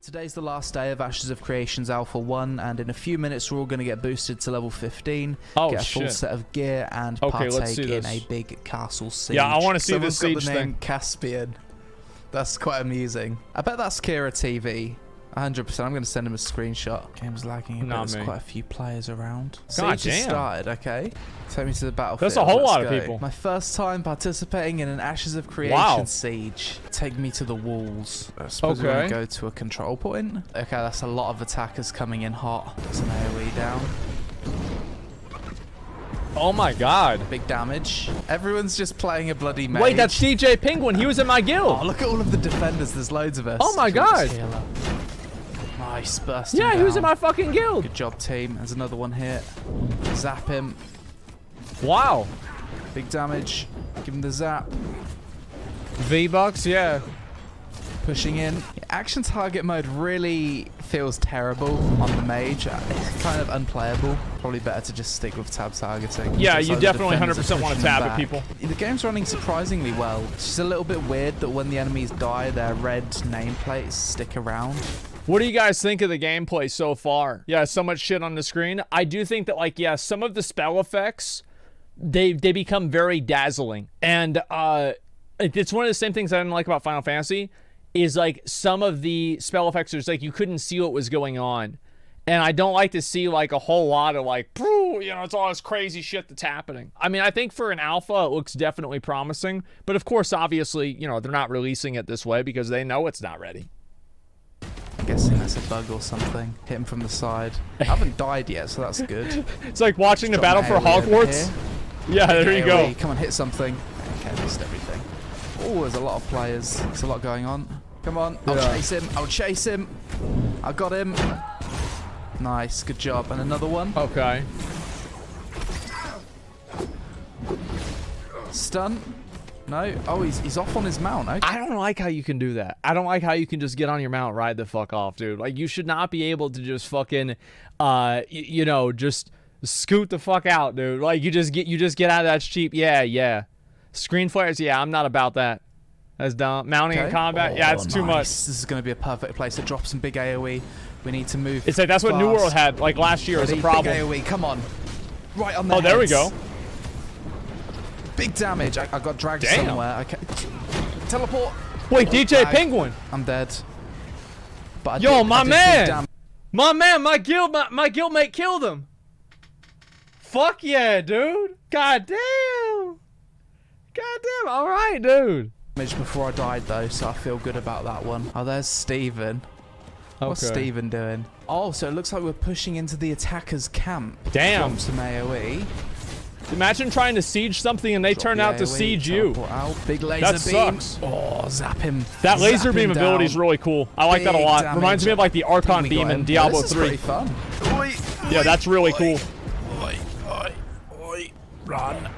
Today's the last day of Ashes of Creations Alpha 1, and in a few minutes we're all going to get boosted to level 15, get a full set of gear, and partake in a big castle siege. Yeah, I want to see this Someone's siege got the name thing. Caspian. That's quite amusing. I bet that's Kira TV. 100%. I'm going to send him a screenshot. Game's lagging a bit. There's quite a few players around. God Siege has damn. started, okay. Take me to the battlefield. That's a whole lot Let's of go. people. My first time participating in an Ashes of Creation siege. Take me to the walls. I suppose we're going to go to a control point. Okay, that's a lot of attackers coming in hot. There's an AoE down. Oh my god. Big damage. Everyone's just playing a bloody mage. Wait, that's DJ Penguin. He was in my guild. Oh, look at all of the defenders. There's loads of us. Oh my god. Nice, bursting Yeah, down. he was in my fucking guild. Good job, team. There's another one here. Zap him. Wow. Big damage. Give him the zap. V-Bucks, yeah. Pushing in. Action target mode really feels terrible on the mage. It's kind of unplayable. Probably better to just stick with tab targeting. Yeah, Just you like definitely the defenders 100% are want to pushing tab them at people. The game's running surprisingly well. It's just a little bit weird that when the enemies die, their red nameplates stick around. What do you guys think of the gameplay so far? Yeah, so much shit on the screen. I do think that, like, yeah, some of the spell effects, they become very dazzling. And it's one of the same things I didn't like about Final Fantasy, is like some of the spell effects, there's like you couldn't see what was going on. And I don't like to see like a whole lot of like, you know, it's all this crazy shit that's happening. I mean, I think for an alpha, it looks definitely promising. But of course, obviously, you know, they're not releasing it this way because they know it's not ready. I'm guessing that's a bug or something. Hit him from the side. I haven't died yet, so that's good. It's like watching the battle for Hogwarts. Yeah, there you go. Come on, hit something. Okay, missed everything. Oh, there's a lot of players. There's a lot going on. Come on, I'll chase him. I'll chase him. I got him. Nice, good job. And another one. Okay. Stun. No. Oh, he's off on his mount. Okay. I don't like how you can do that. I don't like how you can just get on your mount, ride the fuck off, dude. Like, you should not be able to just fucking, you know, just scoot the fuck out, dude. Like, you just get out of that cheap. Yeah. Screen flares, yeah, I'm not about that. That's dumb. Mounting in combat, yeah, it's too much. This is going to be a perfect place to drop some big AoE. We need to move. It's like that's what New World had like last year as a problem. Big AoE, come on. Right on the Oh, there we go. Big damage. I got dragged somewhere. Okay. Teleport. Wait, DJ Penguin. I'm dead. But yo, my man. My guildmate killed him. Fuck yeah, dude. God damn. All right, dude. Before I died though, so I feel good about that one. Oh, there's Steven. What's Steven doing? Oh, so it looks like we're pushing into the attacker's camp. Damn. Drop some AoE. Imagine trying to siege something and they turn out to siege you. Big laser beam. Sucks. Oh, zap him. That laser beam ability is really cool. I like that a lot. Reminds me of like the Archon beam in Diablo 3. This is pretty fun. Yeah, that's really cool. Run.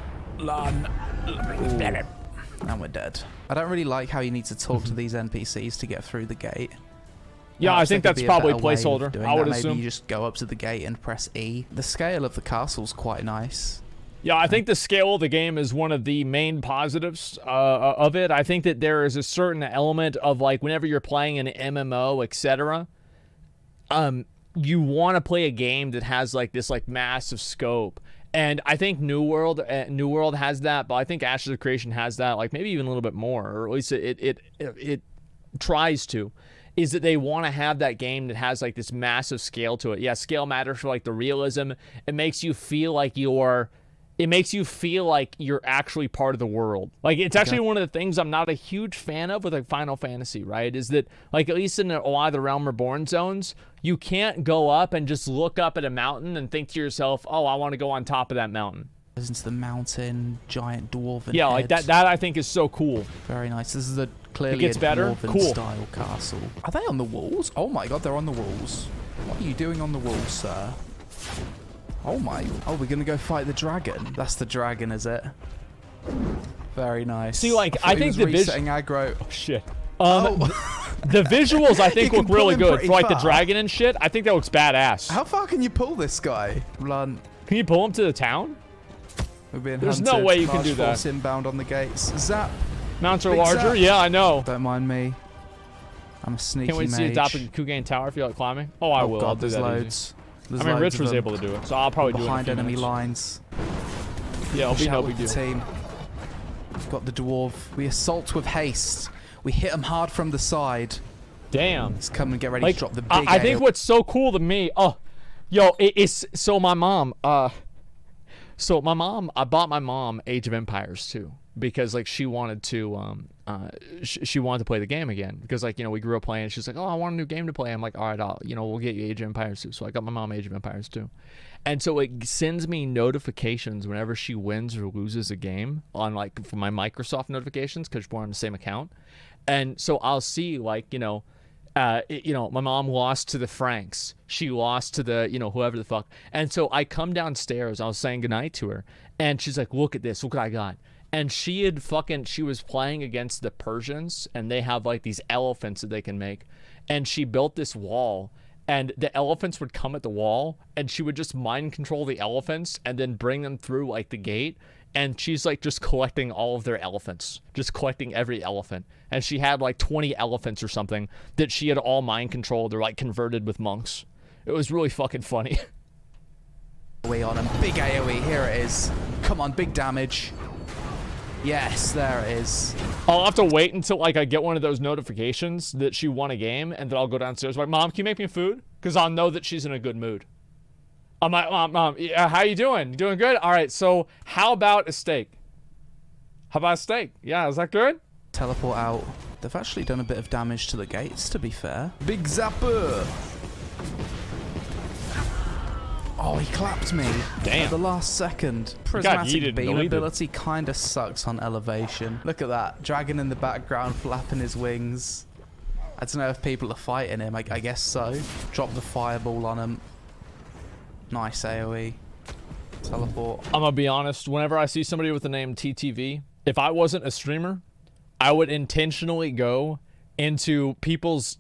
And we're dead. I don't really like how you need to talk to these NPCs to get through the gate. Yeah, I think that's probably placeholder. I would assume. Maybe you just go up to the gate and press E. The scale of the castle's quite nice. Yeah, I think the scale of the game is one of the main positives of it. I think that there is a certain element of like whenever you're playing an MMO, etc. You want to play a game that has like this like massive scope. And I think New World has that, but I think Ashes of Creation has that, like maybe even a little bit more, or at least it tries to. Is that they want to have that game that has like this massive scale to it. Yeah, scale matters for like the realism. It makes you feel like you're actually part of the world. Like it's actually one of the things I'm not a huge fan of with like Final Fantasy, right? Is that like at least in a lot of the Realm Reborn zones, you can't go up and just look up at a mountain and think to yourself, oh, I want to go on top of that mountain. Into the mountain, giant dwarven yeah, head. like that I think is so cool. Very nice. This is clearly a dwarven style castle. Are they on the walls? Oh my god, they're on the walls. What are you doing on the walls, sir? Oh my. Oh, we're gonna go fight the dragon. That's the dragon, is it? Very nice. See, like, I think the resetting aggro. Oh, shit. The visuals, I think, look really good. For, like, the dragon and shit, I think that looks badass. How far can you pull this guy? Run. Can you pull him to the town? We're being There's hunted. no way you can do that. Force inbound on the gates. Zap. Mounts are larger? Zap. Yeah, I know. Don't mind me. I'm a sneaky Can't wait to see mage. you drop a Kugan Tower if you like climbing. Oh, I will. God, I'll do there's that loads. I mean, Rich was able to do it, so I'll probably do it behind in a few enemy minutes. lines. Yeah, I'll be no big the deal. team. We've got the dwarf. We assault with haste. We hit them hard from the side. Damn. Let's come and get ready to drop the big I think what's so cool to me, it's so my mom, I bought my mom Age of Empires 2 because like she wanted to she wanted to play the game again because like, you know, we grew up playing it. She's like, oh, I want a new game to play. I'm like, all right, we'll get you Age of Empires 2. So I got my mom Age of Empires 2. And so it sends me notifications whenever she wins or loses a game on like from my Microsoft notifications because we're on the same account. And so I'll see like, my mom lost to the Franks. She lost to the, whoever the fuck. And so I come downstairs. I was saying goodnight to her. And she's like, look at this. Look what I got. And she was playing against the Persians. And they have like these elephants that they can make. And she built this wall. And the elephants would come at the wall. And she would just mind control the elephants. And then bring them through like the gate. And she's like just collecting all of their elephants, just collecting every elephant. And she had like 20 elephants or something that she had all mind controlled or like converted with monks. It was really fucking funny. AoE on him. Big AoE. Here it is. Come on, big damage. Yes, there it is. I'll have to wait until like I get one of those notifications that she won a game, and then I'll go downstairs like, Mom, can you make me food? Because I'll know that she's in a good mood. I'm like, Mom, how you doing? You doing good? All right, so how about a steak? How about a steak? Yeah, is that good? Teleport out. They've actually done a bit of damage to the gates, to be fair. Big zapper! Oh, he clapped me. Damn. At the last second. Prismatic beam ability kind of sucks on elevation. Look at that. Dragon in the background flapping his wings. I don't know if people are fighting him. I guess so. Drop the fireball on him. Nice AoE. Teleport. I'm gonna be honest, whenever I see somebody with the name TTV, if I wasn't a streamer, I would intentionally go into people's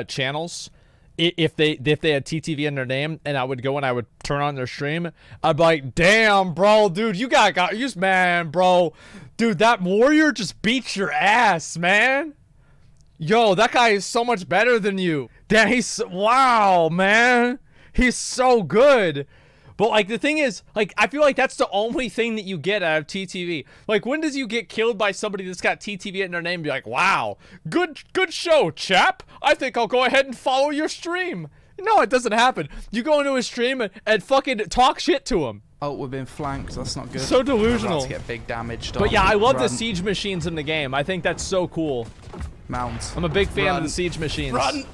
channels if they had TTV in their name, and I would go and I would turn on their stream. I'd be like, damn, bro, dude, you man, bro. Dude, that warrior just beats your ass, man. Yo, that guy is so much better than you. Damn, wow, man. He's so good. But, like, the thing is, like, I feel like that's the only thing that you get out of TTV. Like, when does you get killed by somebody that's got TTV in their name and be like, wow, good show, chap. I think I'll go ahead and follow your stream. No, it doesn't happen. You go into his stream and fucking talk shit to him. Oh, we've been flanked. That's not good. So delusional. We're about to get big damage done. But yeah, I love the siege machines in the game. I think that's so cool. Mount. I'm a big fan of the siege machines. Run!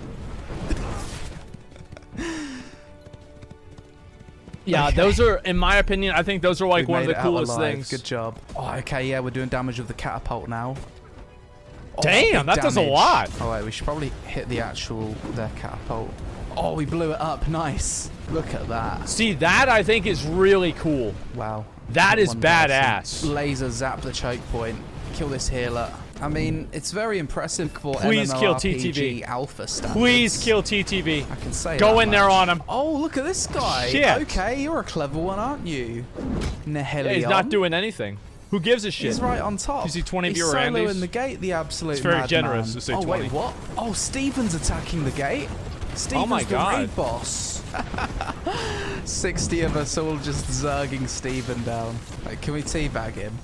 Yeah, okay. Those are, in my opinion, I think those are like one of the coolest things. Good job. Oh, okay, yeah, we're doing damage with the catapult now. Oh, damn, that does a lot. Oh, wait, we should probably hit their catapult. Oh, we blew it up. Nice. Look at that. See, that I think is really cool. Wow. That is badass. Laser zap the choke point. Kill this healer. I mean, it's very impressive for Please kill MMORPG TTV. alpha standards. Please kill TTV. I can say Go that in much. there on him. Oh, look at this guy. Shit. Okay, you're a clever one, aren't you? Nihelion. Yeah, he's not doing anything. Who gives a shit? He's right on top. You see 20 he's viewer Andes? soloing the gate, the absolute It's very madman. generous to say 20. Oh, wait, what? Oh, Steven's attacking the gate? Steven's the raid boss. 60 of us all just zerging Steven down. Like, can we teabag him?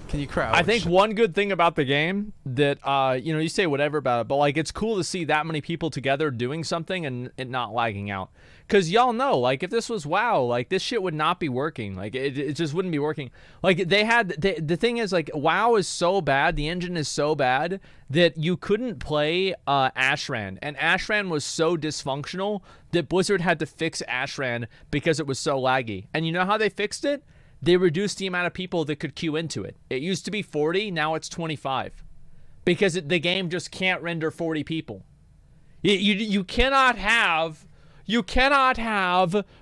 Can you crouch? I think one good thing about the game that, you say whatever about it, but like it's cool to see that many people together doing something and it not lagging out. Because y'all know, like, if this was WoW, like, this shit would not be working. Like, it just wouldn't be working. Like, the thing is, like, WoW is so bad, the engine is so bad, that you couldn't play Ashran. And Ashran was so dysfunctional that Blizzard had to fix Ashran because it was so laggy. And you know how they fixed it? They reduced the amount of people that could queue into it. It used to be 40, now it's 25. Because the game just can't render 40 people. You cannot have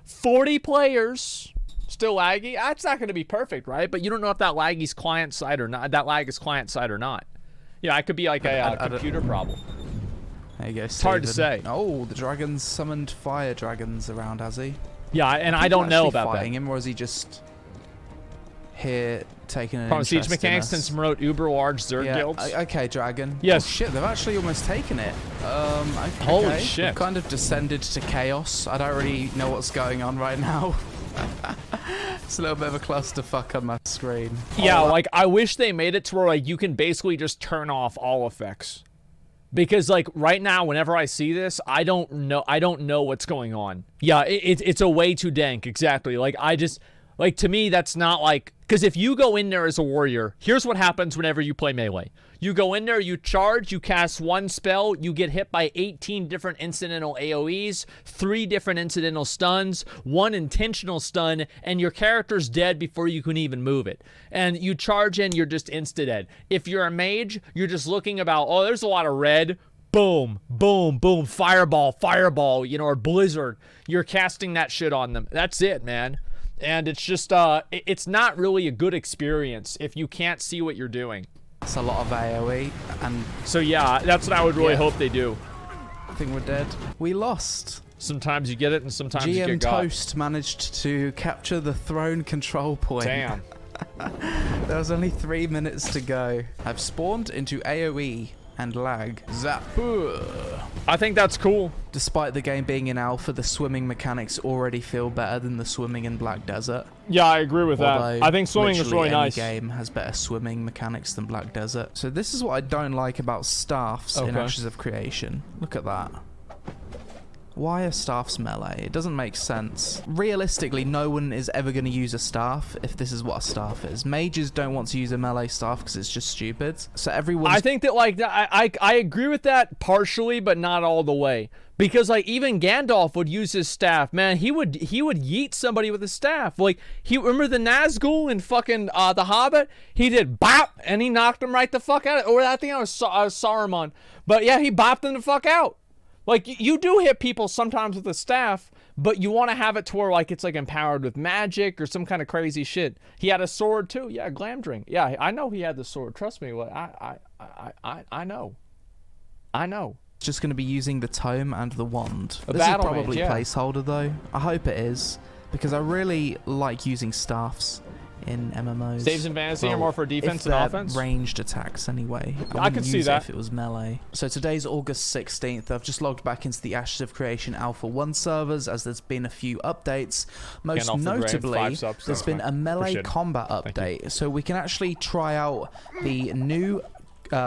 40 players still laggy. That's not going to be perfect, right? But you don't know if that lag is client side or not. That lag is client side or not. Yeah, it could be like a computer problem. There you go, it's hard to say. Oh, the dragon's summoned fire dragons around, has he? Yeah, and I don't know about fighting that. him, or is he just here taking an From Siege interest Mechanics in and some wrote uber large Zerg guilds. Okay, Dragon. Yes. Oh, shit, they've actually almost taken it. Okay. Holy shit. We've kind of descended to chaos. I don't really know what's going on right now. It's a little bit of a clusterfuck on my screen. Yeah, like I wish they made it to where like you can basically just turn off all effects. Because like right now, whenever I see this, I don't know what's going on. Yeah, it's a way too dank. Exactly. Like like to me, that's not like, because if you go in there as a warrior, here's what happens whenever you play melee. You go in there, you charge, you cast one spell, you get hit by 18 different incidental AoEs, 3 different incidental stuns, 1 intentional stun, and your character's dead before you can even move it. And you charge in, you're just insta-dead. If you're a mage, you're just looking about, oh, there's a lot of red. Boom, boom, boom, fireball, you know, or blizzard. You're casting that shit on them. That's it, man. And it's just, it's not really a good experience if you can't see what you're doing. It's a lot of AoE, and so yeah, that's what I would really hope they do. I think we're dead. We lost. Sometimes you get it, and sometimes you get got. Toast managed to capture the throne control point. Damn. There was only 3 minutes to go. I've spawned into AoE and lag. Zap. I think that's cool. Despite the game being in alpha, the swimming mechanics already feel better than the swimming in Black Desert. Yeah, I agree with that. I think swimming is really nice. Any game has better swimming mechanics than Black Desert. So this is what I don't like about staffs in Ashes of Creation. Look at that. Why are staffs melee? It doesn't make sense. Realistically, no one is ever going to use a staff if this is what a staff is. Mages don't want to use a melee staff because it's just stupid. So everyone. I think that like I agree with that partially, but not all the way. Because like even Gandalf would use his staff, man. He would yeet somebody with his staff. Like remember the Nazgul in fucking the Hobbit? He did bop and he knocked him right the fuck out. Or I think I was Saruman, but yeah, he bopped him the fuck out. Like, you do hit people sometimes with a staff, but you want to have it to where, like, it's, like, empowered with magic or some kind of crazy shit. He had a sword, too. Yeah, Glamdring. Yeah, I know he had the sword. Trust me. Like, I know. I know. Just going to be using the tome and the wand. This is probably placeholder, though. I hope it is, because I really like using staffs in MMOs. Saves in fantasy are more for defense and offense? Ranged attacks anyway. I could see that if it was melee. So today's August 16th. I've just logged back into the Ashes of Creation Alpha 1 servers as there's been a few updates. Most notably, there's been a melee combat update. So we can actually try out the new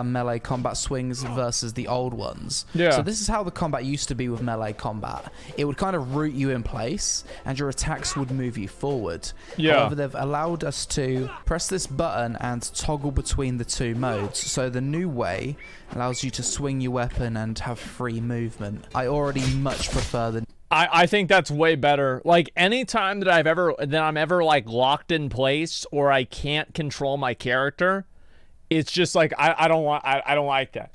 melee combat swings versus the old ones. Yeah. So this is how the combat used to be with melee combat. It would kind of root you in place and your attacks would move you forward. Yeah. However, they've allowed us to press this button and toggle between the 2 modes. So the new way allows you to swing your weapon and have free movement. I already much prefer the I think that's way better. Like anytime that I'm ever like locked in place or I can't control my character, it's just like I don't like that.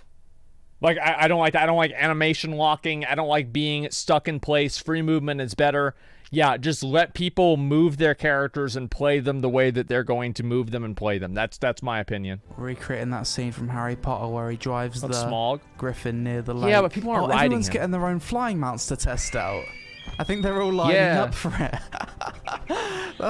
Like I don't like that. I don't like animation locking. I don't like being stuck in place. Free movement is better. Yeah, just let people move their characters and play them the way that they're going to move them and play them. That's my opinion. Recreating that scene from Harry Potter where he drives the Smog griffin near the lake. Yeah, but people aren't riding everyone's him. Getting their own flying mounts to test out. I think they're all lining up for it.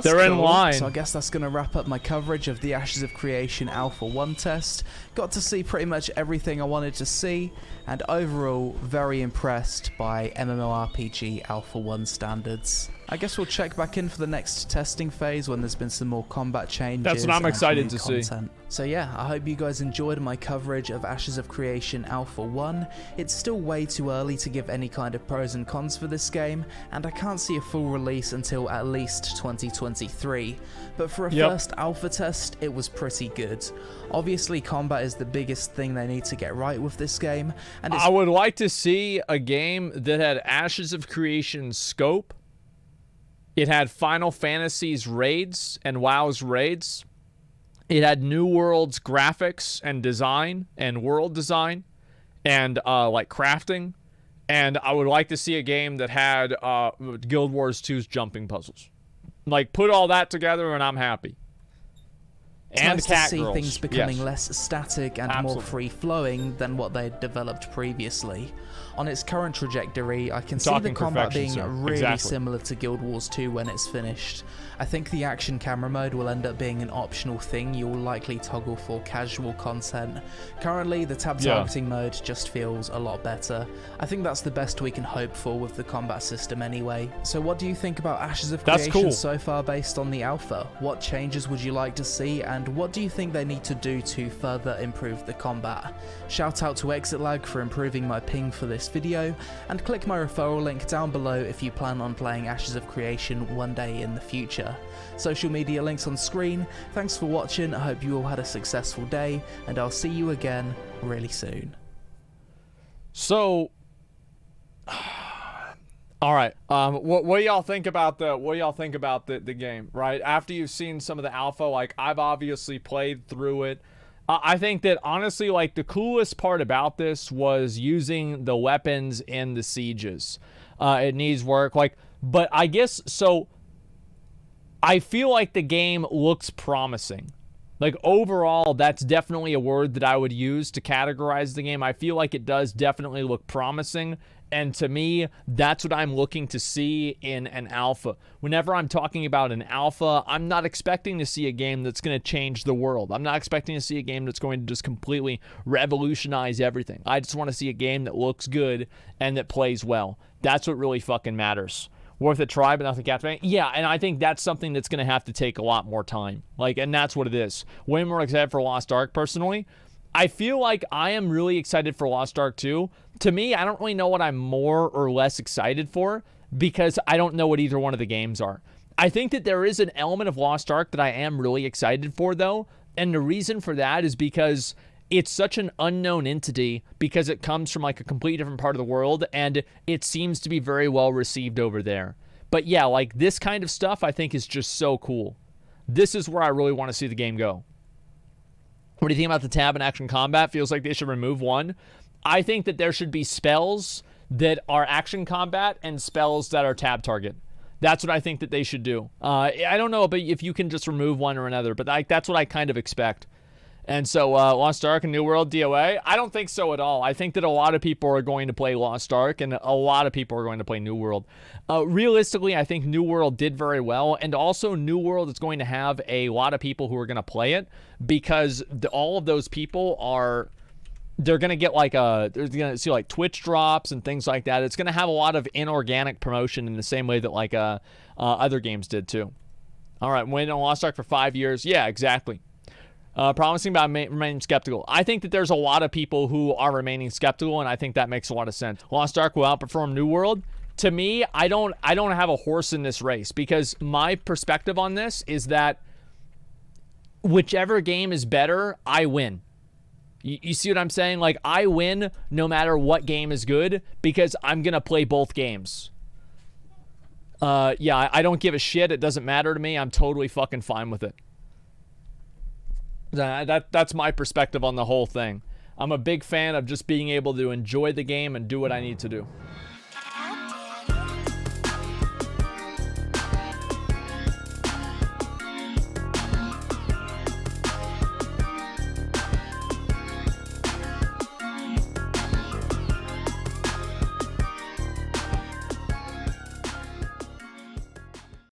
They're cool. In line. So I guess that's going to wrap up my coverage of the Ashes of Creation Alpha 1 test. Got to see pretty much everything I wanted to see, and overall very impressed by MMORPG Alpha 1 standards. I guess we'll check back in for the next testing phase when there's been some more combat changes. That's what I'm excited to see. So yeah, I hope you guys enjoyed my coverage of Ashes of Creation Alpha 1. It's still way too early to give any kind of pros and cons for this game, and I can't see a full release until at least 2023. But for a first alpha test, it was pretty good. Obviously, combat is the biggest thing they need to get right with this game. And I would like to see a game that had Ashes of Creation scope. It had Final Fantasy's raids and WoW's raids. It had New World's graphics and design and world design and like crafting. And I would like to see a game that had Guild Wars 2's jumping puzzles. Like, put all that together and I'm happy. It's and nice to see things becoming less static and more free-flowing than what they had developed previously. On its current trajectory, I can see the combat being really similar to Guild Wars 2 when it's finished. I think the action camera mode will end up being an optional thing you'll likely toggle for casual content. Currently, the tab targeting mode just feels a lot better. I think that's the best we can hope for with the combat system anyway. So what do you think about Ashes of Creation so far based on the alpha? What changes would you like to see, and what do you think they need to do to further improve the combat? Shout out to ExitLag for improving my ping for this video, and click my referral link down below if you plan on playing Ashes of Creation one day in the future. Social media links on screen. Thanks for watching, I hope you all had a successful day, and I'll see you again really soon. So, all right, what do y'all think about the game, right? After you've seen some of the alpha, like, I've obviously played through it. I think that, honestly, like, the coolest part about this was using the weapons in the sieges. It needs work, like, but I guess, so I feel like the game looks promising. Like, overall, that's definitely a word that I would use to categorize the game. I feel like it does definitely look promising, and to me, that's what I'm looking to see in an alpha. Whenever I'm talking about an alpha, I'm not expecting to see a game that's going to change the world. I'm not expecting to see a game that's going to just completely revolutionize everything. I just want to see a game that looks good and that plays well. That's what really fucking matters. Worth a try, but nothing CatDany. Yeah, and I think that's something that's going to have to take a lot more time. Like, and that's what it is. Way more excited for Lost Ark, personally. I feel like I am really excited for Lost Ark 2. To me, I don't really know what I'm more or less excited for, because I don't know what either one of the games are. I think that there is an element of Lost Ark that I am really excited for, though, and the reason for that is because it's such an unknown entity, because it comes from like a completely different part of the world, and it seems to be very well received over there. But yeah, like, this kind of stuff I think is just so cool. This is where I really want to see the game go. What do you think about the tab and action combat? Feels like they should remove one. I think that there should be spells that are action combat and spells that are tab target. That's what I think that they should do. I don't know if you can just remove one or another, but that's what I kind of expect. And so, Lost Ark and New World DOA? I don't think so at all. I think that a lot of people are going to play Lost Ark, and a lot of people are going to play New World. Realistically, I think New World did very well, and also New World is going to have a lot of people who are going to play it, because all of those people they're going to get like they're going to see like Twitch drops and things like that. It's going to have a lot of inorganic promotion in the same way that like other games did too. All right, waiting on Lost Ark for 5 years. Yeah, exactly. Promising but remaining skeptical. I think that there's a lot of people who are remaining skeptical, and I think that makes a lot of sense. Lost Ark will outperform New World. To me, I don't have a horse in this race, because my perspective on this is that whichever game is better, I win. You see what I'm saying? Like, I win no matter what game is good, because I'm going to play both games. Yeah, I don't give a shit. It doesn't matter to me. I'm totally fucking fine with it. That's my perspective on the whole thing. I'm a big fan of just being able to enjoy the game and do what I need to do.